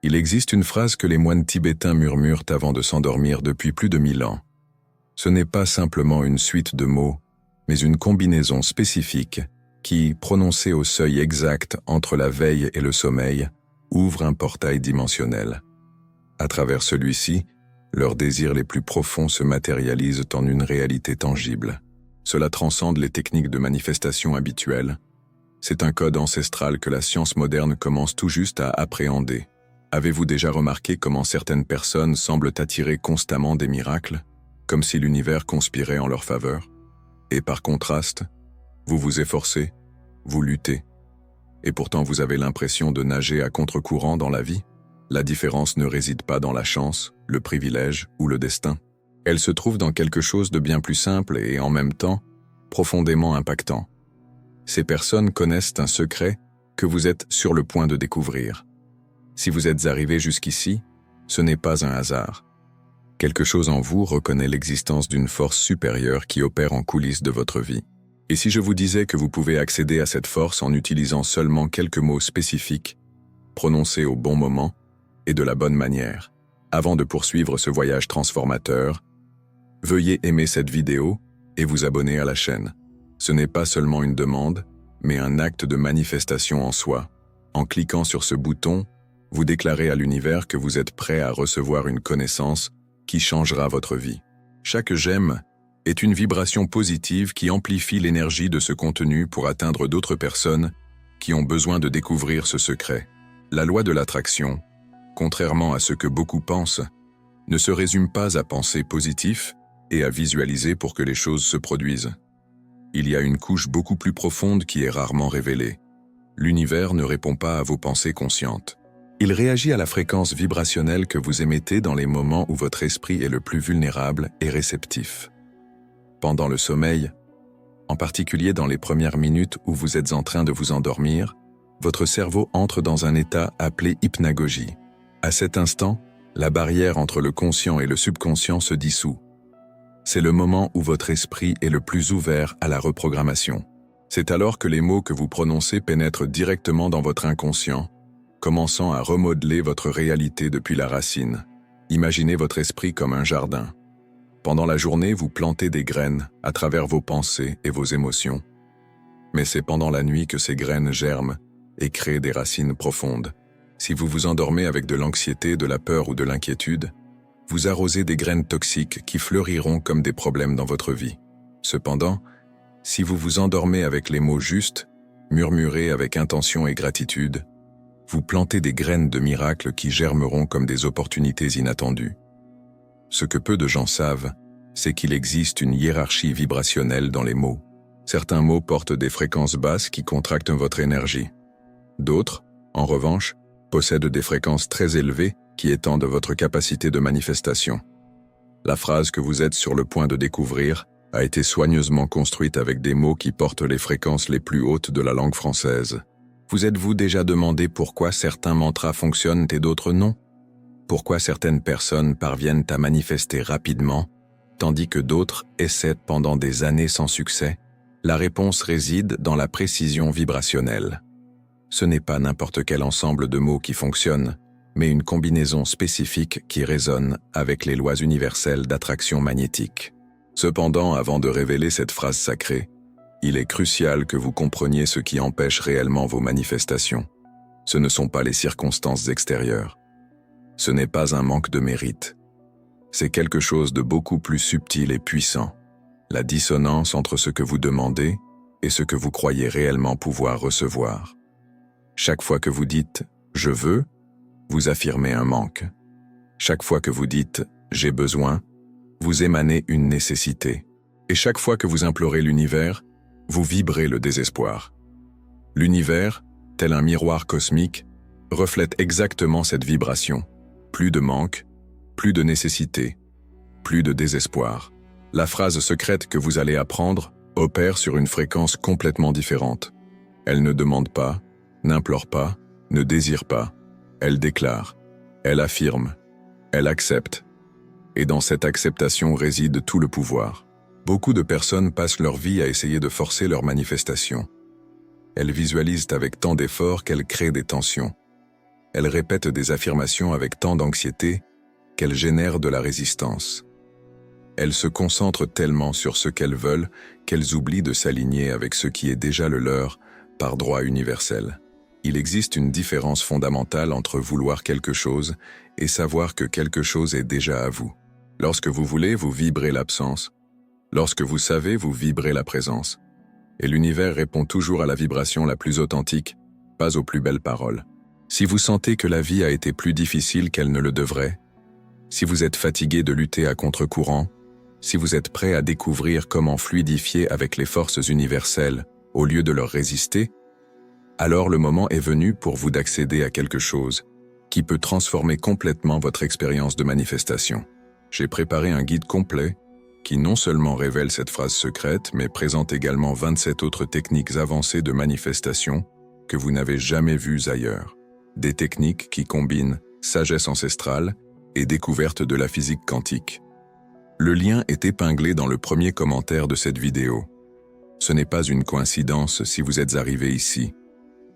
Il existe une phrase que les moines tibétains murmurent avant de s'endormir depuis plus de 1000 ans. Ce n'est pas simplement une suite de mots, mais une combinaison spécifique qui, prononcée au seuil exact entre la veille et le sommeil, ouvre un portail dimensionnel. À travers celui-ci, leurs désirs les plus profonds se matérialisent en une réalité tangible. Cela transcende les techniques de manifestation habituelles. C'est un code ancestral que la science moderne commence tout juste à appréhender. Avez-vous déjà remarqué comment certaines personnes semblent attirer constamment des miracles, comme si l'univers conspirait en leur faveur? Et par contraste, vous vous efforcez, vous luttez, et pourtant vous avez l'impression de nager à contre-courant dans la vie? La différence ne réside pas dans la chance, le privilège ou le destin. Elle se trouve dans quelque chose de bien plus simple et, en même temps, profondément impactant. Ces personnes connaissent un secret que vous êtes sur le point de découvrir. Si vous êtes arrivé jusqu'ici, ce n'est pas un hasard. Quelque chose en vous reconnaît l'existence d'une force supérieure qui opère en coulisses de votre vie. Et si je vous disais que vous pouvez accéder à cette force en utilisant seulement quelques mots spécifiques, prononcés au bon moment et de la bonne manière? Avant de poursuivre ce voyage transformateur, veuillez aimer cette vidéo et vous abonner à la chaîne. Ce n'est pas seulement une demande, mais un acte de manifestation en soi. En cliquant sur ce bouton, vous déclarez à l'univers que vous êtes prêt à recevoir une connaissance qui changera votre vie. Chaque j'aime est une vibration positive qui amplifie l'énergie de ce contenu pour atteindre d'autres personnes qui ont besoin de découvrir ce secret. La loi de l'attraction, contrairement à ce que beaucoup pensent, ne se résume pas à penser positif et à visualiser pour que les choses se produisent. Il y a une couche beaucoup plus profonde qui est rarement révélée. L'univers ne répond pas à vos pensées conscientes. Il réagit à la fréquence vibrationnelle que vous émettez dans les moments où votre esprit est le plus vulnérable et réceptif. Pendant le sommeil, en particulier dans les premières minutes où vous êtes en train de vous endormir, votre cerveau entre dans un état appelé hypnagogie. À cet instant, la barrière entre le conscient et le subconscient se dissout. C'est le moment où votre esprit est le plus ouvert à la reprogrammation. C'est alors que les mots que vous prononcez pénètrent directement dans votre inconscient, commençant à remodeler votre réalité depuis la racine. Imaginez votre esprit comme un jardin. Pendant la journée, vous plantez des graines à travers vos pensées et vos émotions. Mais c'est pendant la nuit que ces graines germent et créent des racines profondes. Si vous vous endormez avec de l'anxiété, de la peur ou de l'inquiétude, vous arrosez des graines toxiques qui fleuriront comme des problèmes dans votre vie. Cependant, si vous vous endormez avec les mots justes, murmurés avec intention et gratitude, vous plantez des graines de miracles qui germeront comme des opportunités inattendues. Ce que peu de gens savent, c'est qu'il existe une hiérarchie vibrationnelle dans les mots. Certains mots portent des fréquences basses qui contractent votre énergie. D'autres, en revanche, possèdent des fréquences très élevées qui étendent votre capacité de manifestation. La phrase que vous êtes sur le point de découvrir a été soigneusement construite avec des mots qui portent les fréquences les plus hautes de la langue française. Vous êtes-vous déjà demandé pourquoi certains mantras fonctionnent et d'autres non? Pourquoi certaines personnes parviennent à manifester rapidement, tandis que d'autres essaient pendant des années sans succès? La réponse réside dans la précision vibrationnelle. Ce n'est pas n'importe quel ensemble de mots qui fonctionne, mais une combinaison spécifique qui résonne avec les lois universelles d'attraction magnétique. Cependant, avant de révéler cette phrase sacrée, il est crucial que vous compreniez ce qui empêche réellement vos manifestations. Ce ne sont pas les circonstances extérieures. Ce n'est pas un manque de mérite. C'est quelque chose de beaucoup plus subtil et puissant. La dissonance entre ce que vous demandez et ce que vous croyez réellement pouvoir recevoir. Chaque fois que vous dites « je veux », vous affirmez un manque. Chaque fois que vous dites « j'ai besoin », vous émanez une nécessité. Et chaque fois que vous implorez l'univers, vous vibrez le désespoir. L'univers, tel un miroir cosmique, reflète exactement cette vibration. Plus de manque, plus de nécessité, plus de désespoir. La phrase secrète que vous allez apprendre opère sur une fréquence complètement différente. Elle ne demande pas, n'implore pas, ne désire pas. Elle déclare, elle affirme, elle accepte. Et dans cette acceptation réside tout le pouvoir. Beaucoup de personnes passent leur vie à essayer de forcer leur manifestation. Elles visualisent avec tant d'efforts qu'elles créent des tensions. elles répètent des affirmations avec tant d'anxiété qu'elles génèrent de la résistance. Elles se concentrent tellement sur ce qu'elles veulent qu'elles oublient de s'aligner avec ce qui est déjà le leur par droit universel. Il existe une différence fondamentale entre vouloir quelque chose et savoir que quelque chose est déjà à vous. Lorsque vous voulez, vous vibrez l'absence. Lorsque vous savez, vous vibrez la présence. Et l'univers répond toujours à la vibration la plus authentique, pas aux plus belles paroles. Si vous sentez que la vie a été plus difficile qu'elle ne le devrait, si vous êtes fatigué de lutter à contre-courant, si vous êtes prêt à découvrir comment fluidifier avec les forces universelles au lieu de leur résister, alors le moment est venu pour vous d'accéder à quelque chose qui peut transformer complètement votre expérience de manifestation. J'ai préparé un guide complet qui non seulement révèle cette phrase secrète, mais présente également 27 autres techniques avancées de manifestation que vous n'avez jamais vues ailleurs. Des techniques qui combinent sagesse ancestrale et découverte de la physique quantique. Le lien est épinglé dans le premier commentaire de cette vidéo. Ce n'est pas une coïncidence si vous êtes arrivé ici.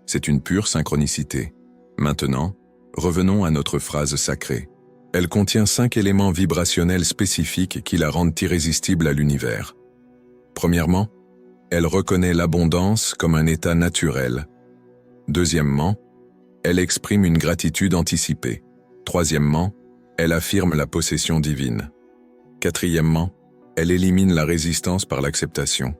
C'est une pure synchronicité. Maintenant, revenons à notre phrase sacrée. Elle contient 5 éléments vibrationnels spécifiques qui la rendent irrésistible à l'univers. Premièrement, elle reconnaît l'abondance comme un état naturel. Deuxièmement, elle exprime une gratitude anticipée. Troisièmement, elle affirme la possession divine. Quatrièmement, elle élimine la résistance par l'acceptation.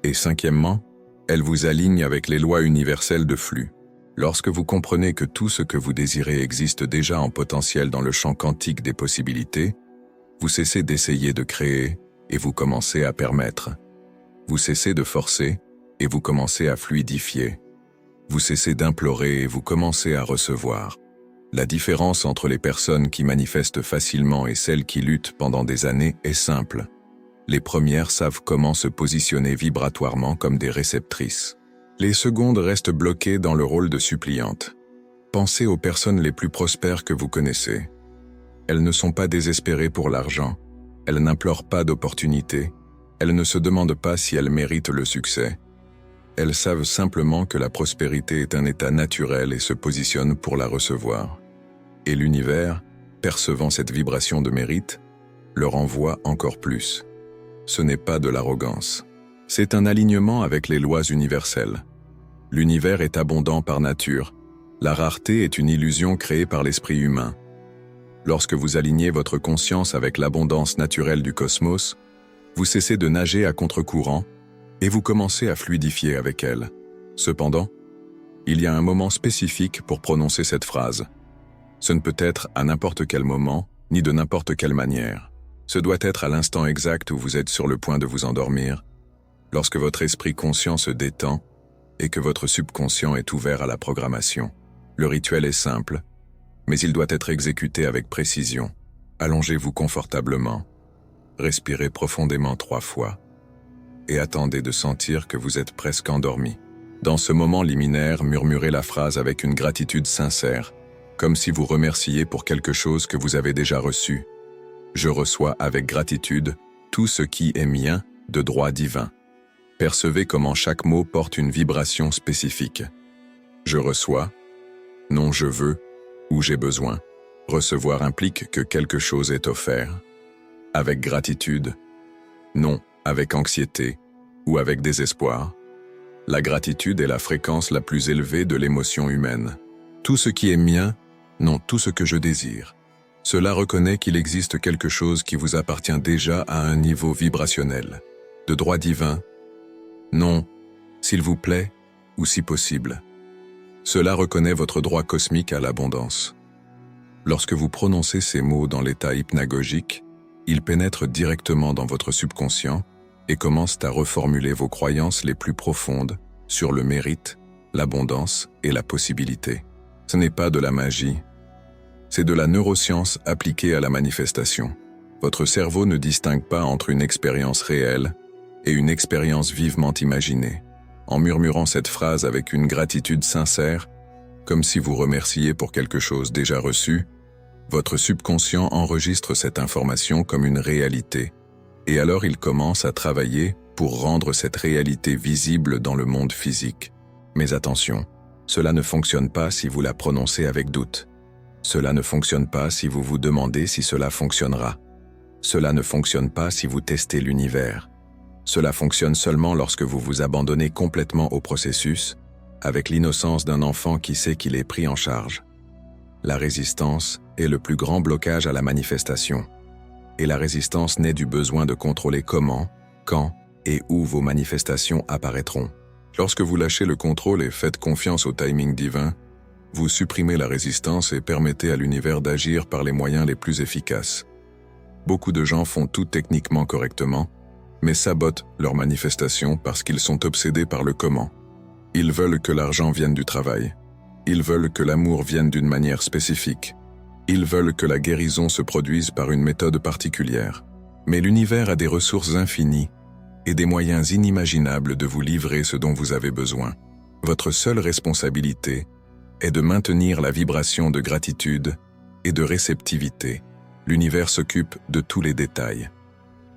Et cinquièmement, elle vous aligne avec les lois universelles de flux. Lorsque vous comprenez que tout ce que vous désirez existe déjà en potentiel dans le champ quantique des possibilités, vous cessez d'essayer de créer et vous commencez à permettre. Vous cessez de forcer et vous commencez à fluidifier. Vous cessez d'implorer et vous commencez à recevoir. La différence entre les personnes qui manifestent facilement et celles qui luttent pendant des années est simple. Les premières savent comment se positionner vibratoirement comme des réceptrices. Les secondes restent bloquées dans le rôle de suppliantes. Pensez aux personnes les plus prospères que vous connaissez. Elles ne sont pas désespérées pour l'argent. Elles n'implorent pas d'opportunités. Elles ne se demandent pas si elles méritent le succès. Elles savent simplement que la prospérité est un état naturel et se positionnent pour la recevoir. Et l'univers, percevant cette vibration de mérite, leur envoie encore plus. Ce n'est pas de l'arrogance. C'est un alignement avec les lois universelles. L'univers est abondant par nature. La rareté est une illusion créée par l'esprit humain. Lorsque vous alignez votre conscience avec l'abondance naturelle du cosmos, vous cessez de nager à contre-courant et vous commencez à fluidifier avec elle. Cependant, il y a un moment spécifique pour prononcer cette phrase. Ce ne peut être à n'importe quel moment, ni de n'importe quelle manière. Ce doit être à l'instant exact où vous êtes sur le point de vous endormir, lorsque votre esprit conscient se détend et que votre subconscient est ouvert à la programmation. Le rituel est simple, mais il doit être exécuté avec précision. Allongez-vous confortablement, respirez profondément 3 fois et attendez de sentir que vous êtes presque endormi. Dans ce moment liminaire, murmurez la phrase avec une gratitude sincère, comme si vous remerciez pour quelque chose que vous avez déjà reçu. Je reçois avec gratitude tout ce qui est mien de droit divin. Percevez comment chaque mot porte une vibration spécifique. Je reçois, non je veux, ou j'ai besoin. Recevoir implique que quelque chose est offert. Avec gratitude, non avec anxiété ou avec désespoir. La gratitude est la fréquence la plus élevée de l'émotion humaine. Tout ce qui est mien, non tout ce que je désire. Cela reconnaît qu'il existe quelque chose qui vous appartient déjà à un niveau vibrationnel, de droit divin. Non, s'il vous plaît, ou si possible. Cela reconnaît votre droit cosmique à l'abondance. Lorsque vous prononcez ces mots dans l'état hypnagogique, ils pénètrent directement dans votre subconscient et commencent à reformuler vos croyances les plus profondes sur le mérite, l'abondance et la possibilité. Ce n'est pas de la magie, c'est de la neuroscience appliquée à la manifestation. Votre cerveau ne distingue pas entre une expérience réelle et une expérience vivement imaginée. En murmurant cette phrase avec une gratitude sincère, comme si vous remerciez pour quelque chose déjà reçu, votre subconscient enregistre cette information comme une réalité, et alors il commence à travailler pour rendre cette réalité visible dans le monde physique. Mais attention, Cela ne fonctionne pas si vous la prononcez avec doute. Cela ne fonctionne pas si vous vous demandez si cela fonctionnera. Cela ne fonctionne pas si vous testez l'univers. Cela fonctionne seulement lorsque vous vous abandonnez complètement au processus, avec l'innocence d'un enfant qui sait qu'il est pris en charge. La résistance est le plus grand blocage à la manifestation. Et la résistance naît du besoin de contrôler comment, quand et où vos manifestations apparaîtront. Lorsque vous lâchez le contrôle et faites confiance au timing divin, vous supprimez la résistance et permettez à l'univers d'agir par les moyens les plus efficaces. Beaucoup de gens font tout techniquement correctement, mais sabotent leur manifestation parce qu'ils sont obsédés par le comment. Ils veulent que l'argent vienne du travail. Ils veulent que l'amour vienne d'une manière spécifique. Ils veulent que la guérison se produise par une méthode particulière. Mais l'univers a des ressources infinies et des moyens inimaginables de vous livrer ce dont vous avez besoin. Votre seule responsabilité est de maintenir la vibration de gratitude et de réceptivité. L'univers s'occupe de tous les détails.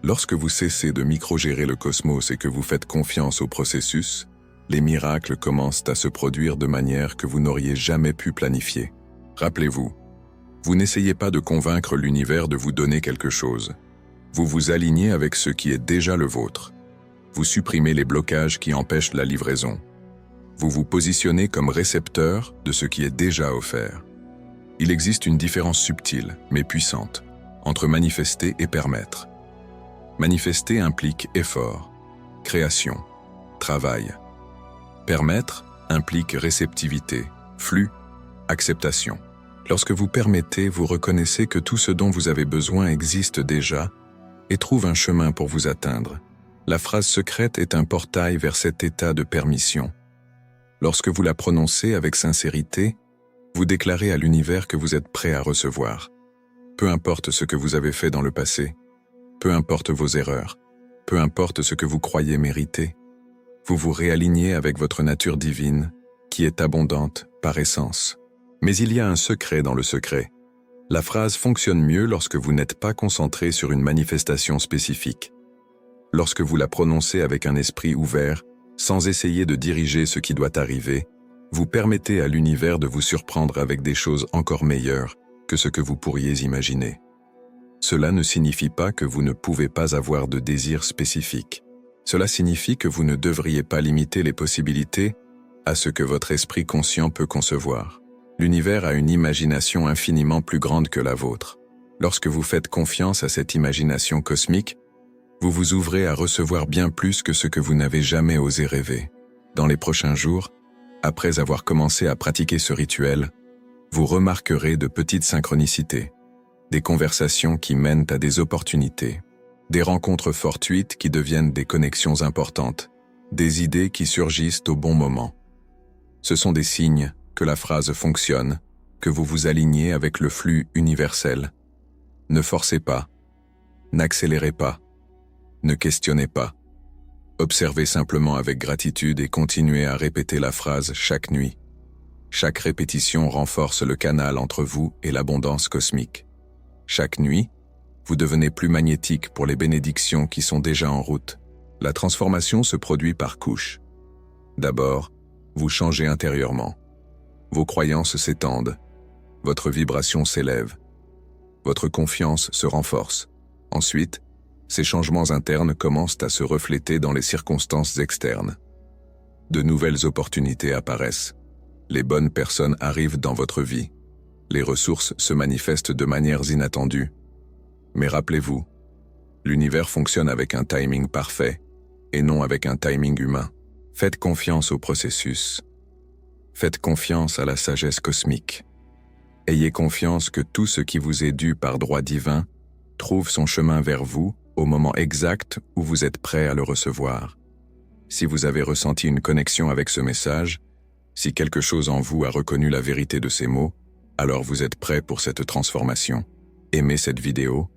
Lorsque vous cessez de microgérer le cosmos et que vous faites confiance au processus, les miracles commencent à se produire de manière que vous n'auriez jamais pu planifier. Rappelez-vous, vous n'essayez pas de convaincre l'univers de vous donner quelque chose. Vous vous alignez avec ce qui est déjà le vôtre. Vous supprimez les blocages qui empêchent la livraison. Vous vous positionnez comme récepteur de ce qui est déjà offert. Il existe une différence subtile, mais puissante, entre manifester et permettre. Manifester implique effort, création, travail. Permettre implique réceptivité, flux, acceptation. Lorsque vous permettez, vous reconnaissez que tout ce dont vous avez besoin existe déjà et trouve un chemin pour vous atteindre. La phrase secrète est un portail vers cet état de permission. Lorsque vous la prononcez avec sincérité, vous déclarez à l'univers que vous êtes prêt à recevoir. Peu importe ce que vous avez fait dans le passé, peu importe vos erreurs, peu importe ce que vous croyez mériter, vous vous réalignez avec votre nature divine, qui est abondante par essence. Mais il y a un secret dans le secret. La phrase fonctionne mieux lorsque vous n'êtes pas concentré sur une manifestation spécifique. Lorsque vous la prononcez avec un esprit ouvert, sans essayer de diriger ce qui doit arriver, vous permettez à l'univers de vous surprendre avec des choses encore meilleures que ce que vous pourriez imaginer. Cela ne signifie pas que vous ne pouvez pas avoir de désirs spécifiques. Cela signifie que vous ne devriez pas limiter les possibilités à ce que votre esprit conscient peut concevoir. L'univers a une imagination infiniment plus grande que la vôtre. Lorsque vous faites confiance à cette imagination cosmique, vous vous ouvrez à recevoir bien plus que ce que vous n'avez jamais osé rêver. Dans les prochains jours, après avoir commencé à pratiquer ce rituel, vous remarquerez de petites synchronicités, des conversations qui mènent à des opportunités, des rencontres fortuites qui deviennent des connexions importantes, des idées qui surgissent au bon moment. Ce sont des signes que la phrase fonctionne, que vous vous alignez avec le flux universel. Ne forcez pas, n'accélérez pas, ne questionnez pas. Observez simplement avec gratitude et continuez à répéter la phrase chaque nuit. Chaque répétition renforce le canal entre vous et l'abondance cosmique. Chaque nuit, vous devenez plus magnétique pour les bénédictions qui sont déjà en route. La transformation se produit par couches. D'abord, vous changez intérieurement. Vos croyances s'étendent. Votre vibration s'élève. Votre confiance se renforce. Ensuite, ces changements internes commencent à se refléter dans les circonstances externes. De nouvelles opportunités apparaissent. Les bonnes personnes arrivent dans votre vie. Les ressources se manifestent de manières inattendues. Mais rappelez-vous, l'univers fonctionne avec un timing parfait et non avec un timing humain. Faites confiance au processus. Faites confiance à la sagesse cosmique. Ayez confiance que tout ce qui vous est dû par droit divin trouve son chemin vers vous au moment exact où vous êtes prêt à le recevoir. Si vous avez ressenti une connexion avec ce message, si quelque chose en vous a reconnu la vérité de ces mots, alors vous êtes prêt pour cette transformation. Aimez cette vidéo,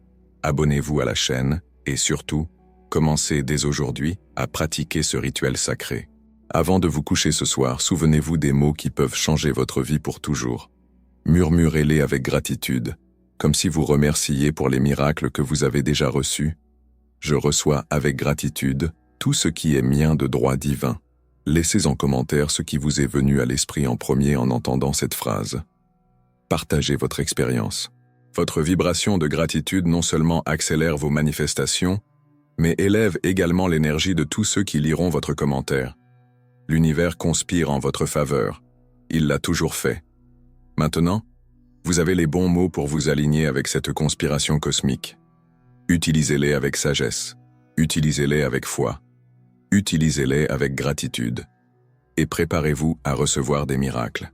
abonnez-vous à la chaîne et surtout, commencez dès aujourd'hui à pratiquer ce rituel sacré. Avant de vous coucher ce soir, souvenez-vous des mots qui peuvent changer votre vie pour toujours. Murmurez-les avec gratitude, comme si vous remerciiez pour les miracles que vous avez déjà reçus. Je reçois avec gratitude tout ce qui est mien de droit divin. Laissez en commentaire ce qui vous est venu à l'esprit en premier en entendant cette phrase. Partagez votre expérience. Votre vibration de gratitude non seulement accélère vos manifestations, mais élève également l'énergie de tous ceux qui liront votre commentaire. L'univers conspire en votre faveur. Il l'a toujours fait. Maintenant, vous avez les bons mots pour vous aligner avec cette conspiration cosmique. Utilisez-les avec sagesse. Utilisez-les avec foi. Utilisez-les avec gratitude. Et préparez-vous à recevoir des miracles.